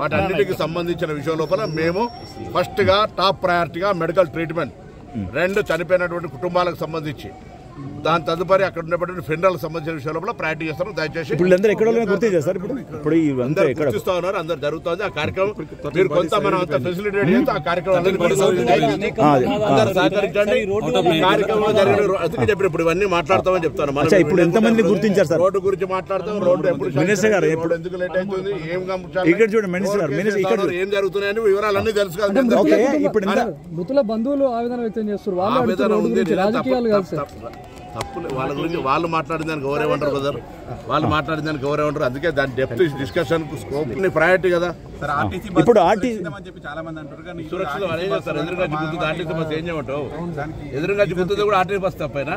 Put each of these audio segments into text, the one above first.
వాటన్నిటికి సంబంధించిన విషయం లోపల మేము ఫస్ట్ గా టాప్ ప్రయారిటీగా మెడికల్ ట్రీట్మెంట్, 2 చనిపోయినటువంటి కుటుంబాలకు సంబంధించి, దాని తదుపరి అక్కడ ఉన్నటువంటి ఫెడరల్ సంబంధించిన విషయంలో ప్రయారిటీ చేస్తారు. దయచేసి గుర్తిస్తా ఉన్నారు, అందరు జరుగుతుంది ఆ కార్యక్రమం. మీరు కొంత మనం అంత ఫెసిలిటేట్ చేస్తే ఆ కార్యక్రమం అందరూ సహకరించండి. కార్యక్రమం జరిగిన అందుకే చెప్పిన ఇప్పుడు ఇవన్నీ మాట్లాడతామని చెప్తాను. రోడ్డు గురించి మాట్లాడతాం, రోడ్డు ఎప్పుడు ఎందుకు లేట్ అవుతుంది, ఏం జరుగుతున్నాయని వివరాలన్నీ తెలుసు కదా. మృతుల బంధువులు ఆవేదన వ్యక్తం చేస్తారు. తప్పులే వాళ్ళ గురించి వాళ్ళు మాట్లాడిన దానికి ఎవరేమంటారు బ్రదర్, వాళ్ళు మాట్లాడిన దానికి ఎవరేమంటారు. అందుకే దాని డెప్త్ డిస్కషన్ స్కోప్ ప్రయారిటీ కదా. ఇప్పుడు సురక్షితం అదే చేస్తారు. ఎదురుగా గుర్తుంది ఆర్టీసీ బస్ ఏం చేయమంటావు, ఎదురుగా గుర్తుంది కూడా ఆర్టీసీ బస్ తప్పైనా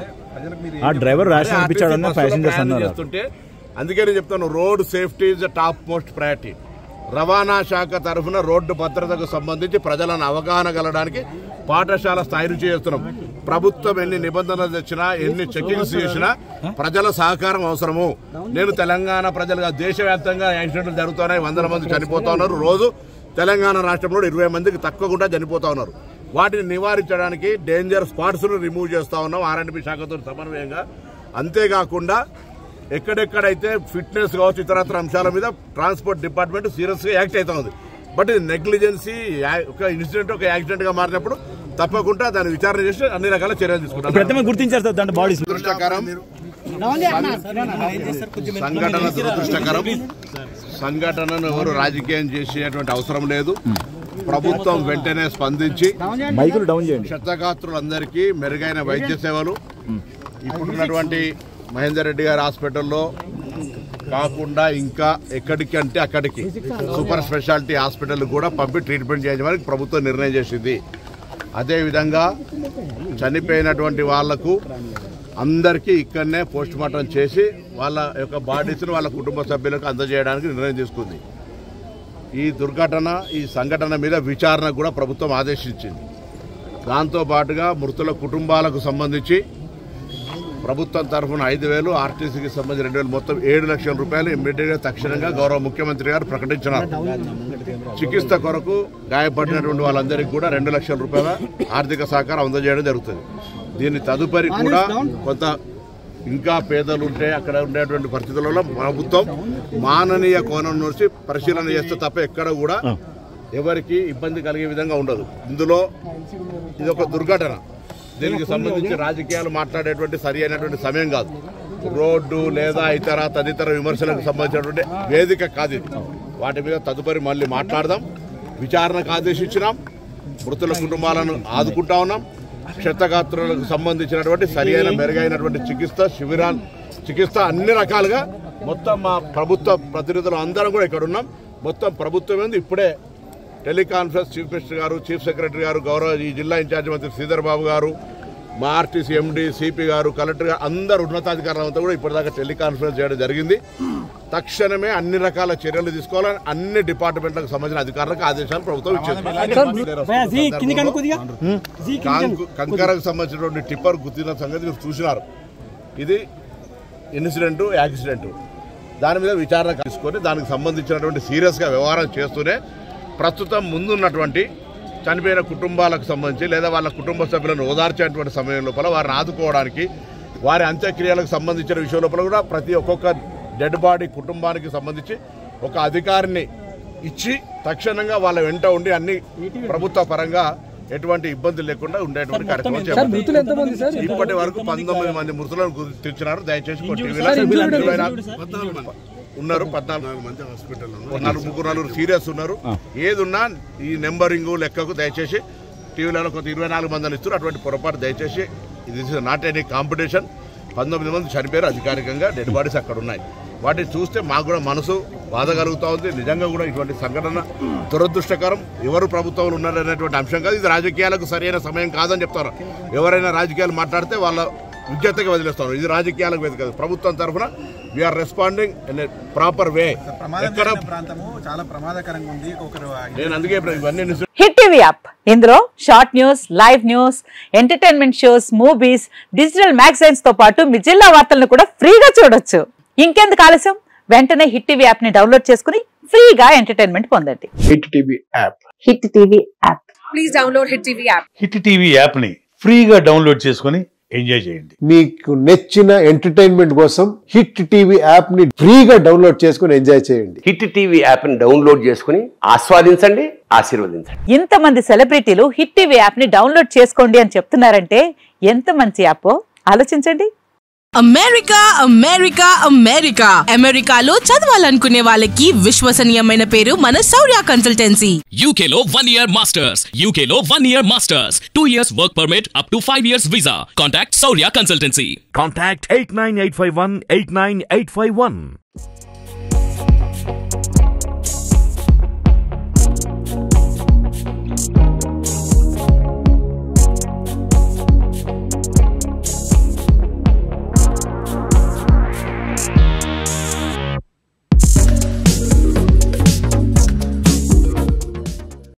చేస్తుంటే. అందుకే నేను చెప్తాను, road safety is the top most priority. రవాణా శాఖ తరఫున రోడ్డు భద్రతకు సంబంధించి ప్రజలను అవగాహన కలగడానికి పాఠశాల స్థాయి నుంచి చేస్తున్నాం. ప్రభుత్వం ఎన్ని నిబంధనలు తెచ్చినా, ఎన్ని చెకింగ్స్ చేసినా ప్రజల సహకారం అవసరము. నేను తెలంగాణ ప్రజలుగా దేశవ్యాప్తంగా యాక్సిడెంట్లు జరుగుతున్నాయి, 100 మంది చనిపోతా ఉన్నారు. రోజు తెలంగాణ రాష్ట్రంలో 20 మందికి తక్కువకుండా చనిపోతా ఉన్నారు. వాటిని నివారించడానికి డేంజర్ స్పాట్స్ ను రిమూవ్ చేస్తా ఉన్నాం R&B శాఖతో సమన్వయంగా. అంతేకాకుండా ఎక్కడెక్కడైతే ఫిట్నెస్ కావచ్చు ఇతరత్ర అంశాల మీద ట్రాన్స్పోర్ట్ డిపార్ట్మెంట్ సీరియస్ గా యాక్ట్ అవుతా ఉంది. బట్ ఇది నెగ్లిజెన్సీ, ఒక ఇన్సిడెంట్ ఒక యాక్సిడెంట్ గా మారినప్పుడు తప్పకుండా దాన్ని విచారణ చేసి అన్ని రకాల చర్యలు తీసుకుంటాం. సంఘటన దురదృష్టకరం. సంఘటనను ఎవరు రాజకీయం చేసేటువంటి అవసరం లేదు. ప్రభుత్వం వెంటనే స్పందించి క్షతగాత్రులందరికీ మెరుగైన వైద్య సేవలు ఇప్పుడున్నటువంటి మహేందర్ రెడ్డి గారి హాస్పిటల్లో కాకుండా ఇంకా ఎక్కడికి అంటే అక్కడికి సూపర్ స్పెషాలిటీ హాస్పిటల్ కూడా పంపి ట్రీట్మెంట్ చేయడానికి ప్రభుత్వం నిర్ణయం చేసింది. అదేవిధంగా చనిపోయినటువంటి వాళ్లకు అందరికీ ఇక్కడనే పోస్ట్ మార్టం చేసి వాళ్ళ యొక్క బాడీస్ను వాళ్ళ కుటుంబ సభ్యులకు అందజేయడానికి నిర్ణయం తీసుకుంది. ఈ దుర్ఘటన, ఈ సంఘటన మీద విచారణ కూడా ప్రభుత్వం ఆదేశించింది. దాంతోపాటుగా మృతుల కుటుంబాలకు సంబంధించి ప్రభుత్వం తరఫున 5,000, ఆర్టీసీకి సంబంధించి 2,000, మొత్తం 7 లక్షల రూపాయలు ఇమ్మీడియట్గా తక్షణంగా గౌరవ ముఖ్యమంత్రి గారు ప్రకటించినారు. చికిత్స కొరకు గాయపడినటువంటి వాళ్ళందరికీ కూడా 2 లక్షల రూపాయల ఆర్థిక సహకారం అందజేయడం జరుగుతుంది. దీని తదుపరి కూడా కొంత ఇంకా పేదలు ఉంటే అక్కడ ఉండేటువంటి పరిస్థితులలో ప్రభుత్వం మాననీయ కోణం నుంచి పరిశీలన చేస్తే తప్ప ఎక్కడ కూడా ఎవరికి ఇబ్బంది కలిగే విధంగా ఉండదు. ఇందులో ఇది ఒక దుర్ఘటన, దీనికి సంబంధించి రాజకీయాలు మాట్లాడేటువంటి సరి అయినటువంటి సమయం కాదు. రోడ్డు లేదా ఇతర తదితర విమర్శలకు సంబంధించినటువంటి వేదిక కాదు ఇది. వాటి మీద తదుపరి మళ్ళీ మాట్లాడదాం. విచారణకు ఆదేశించినాం, మృతుల కుటుంబాలను ఆదుకుంటా ఉన్నాం. క్షతగాత్రులకు సంబంధించినటువంటి సరి అయిన మెరుగైనటువంటి చికిత్స అన్ని రకాలుగా మొత్తం మా ప్రభుత్వ ప్రతినిధులు అందరం కూడా ఇక్కడ ఉన్నాం. మొత్తం ప్రభుత్వం ఏంది ఇప్పుడే టెలికాన్ఫరెన్స్ చీఫ్ మినిస్టర్ గారు, చీఫ్ సెక్రటరీ గారు, గౌరవ ఈ జిల్లా ఇన్ఛార్జి మంత్రి శ్రీధర్ బాబు గారు, మా ఆర్టీసీ ఎండీ, సిపి గారు, కలెక్టర్ గారు, అందరు ఉన్నతాధికారులంతా కూడా ఇప్పటిదాకా టెలికాన్ఫరెన్స్ చేయడం జరిగింది. తక్షణమే అన్ని రకాల చర్యలు తీసుకోవాలని అన్ని డిపార్ట్మెంట్లకు సంబంధించిన అధికారులకు ఆదేశాలు ప్రభుత్వం ఇచ్చింది. కంకరకు సంబంధించినటువంటి టిప్పర్ గుర్తిన సంగతి మీరు చూసినారు. ఇది ఇన్సిడెంట్, యాక్సిడెంట్, దాని మీద విచారణ తీసుకొని దానికి సంబంధించినటువంటి సీరియస్గా వ్యవహారం చేస్తూనే ప్రస్తుతం ముందున్నటువంటి చనిపోయిన కుటుంబాలకు సంబంధించి లేదా వాళ్ళ కుటుంబ సభ్యులను ఓదార్చేటువంటి సమయం లోపల వారిని ఆదుకోవడానికి, వారి అంత్యక్రియలకు సంబంధించిన విషయం లోపల కూడా ప్రతి ఒక్కొక్క డెడ్ బాడీ కుటుంబానికి సంబంధించి ఒక అధికారిని ఇచ్చి తక్షణంగా వాళ్ళ వెంట ఉండి అన్ని ప్రభుత్వ పరంగా ఎటువంటి ఇబ్బందులు లేకుండా ఉండేటువంటి కార్యక్రమం చేపట్టారు. ఇప్పటి వరకు 19 మంది మృతులను గుర్తించినారు. దయచేసి ఉన్నారు, 14 మంది హాస్పిటల్, 4 సీరియస్ ఉన్నారు. ఏదున్నా ఈ నెంబరింగ్ లెక్కకు దయచేసి టీవీలలో కొంత 24 మందిని ఇస్తారు. అటువంటి పొరపాటు దయచేసి ఇది నాట్ ఎనీ కాంపిటీషన్. 19 మంది చనిపోయారు అధికారికంగా, డెడ్ బాడీస్ అక్కడ ఉన్నాయి. వాటిని చూస్తే మాకు కూడా మనసు బాధ కలుగుతూ ఉంది. నిజంగా కూడా ఇటువంటి సంఘటన దురదృష్టకరం. ఎవరు ప్రభుత్వంలో ఉన్నారనేటువంటి అంశం కాదు. ఇది రాజకీయాలకు సరైన సమయం కాదని చెప్తారు. ఎవరైనా రాజకీయాలు మాట్లాడితే వాళ్ళ విజ్ఞతగా వదిలేస్తారు. ఇది రాజకీయాలకు వేదిక కాదు. ప్రభుత్వం తరఫున we're responding in a proper way. నేను అందుకే ఇవన్నీ హిట్ టీవీ యాప్, ఇందులో short news, live news, entertainment shows, movies, digital magazines తో పాటు మీ జిల్లా వార్తలను కూడా ఫ్రీగా చూడొచ్చు. ఇంకెందుకు ఆలస్యం, వెంటనే హిట్ టీవీ యాప్ ని డౌన్లోడ్ చేసుకుని ఫ్రీగా ఎంటర్టైన్మెంట్ పొందండి. Hit TV app. Hit TV app. Please download Hit TV app. Hit TV యాప్ని ఫ్రీగా డౌన్లోడ్ చేసుకొని ఎంజాయ్ చేయండి. మీకు నచ్చిన ఎంటర్టైన్మెంట్ కోసం హిట్ టీవీ యాప్ ని ఫ్రీగా డౌన్లోడ్ చేసుకుని ఎంజాయ్ చేయండి. హిట్ టీవీ యాప్ ని డౌన్లోడ్ చేసుకుని ఆస్వాదించండి, ఆశీర్వదించండి. ఇంతమంది సెలబ్రిటీలు హిట్ టీవీ యాప్ ని డౌన్లోడ్ చేసుకోండి అని చెప్తున్నారంటే ఎంత మంచి యాప్ ఆలోచించండి. అమెరికా అమెరికా అమెరికా అమెరికాలో చదవాలనుకునే వాళ్ళకి విశ్వసనీయమైన పేరు మన శౌర్య కన్సల్టెన్సీ. UK లో 1 year masters, UK లో 1 year masters, 2 years work permit up to 5 years visa. Contact Saurya Consultancy. Contact 89851 89851.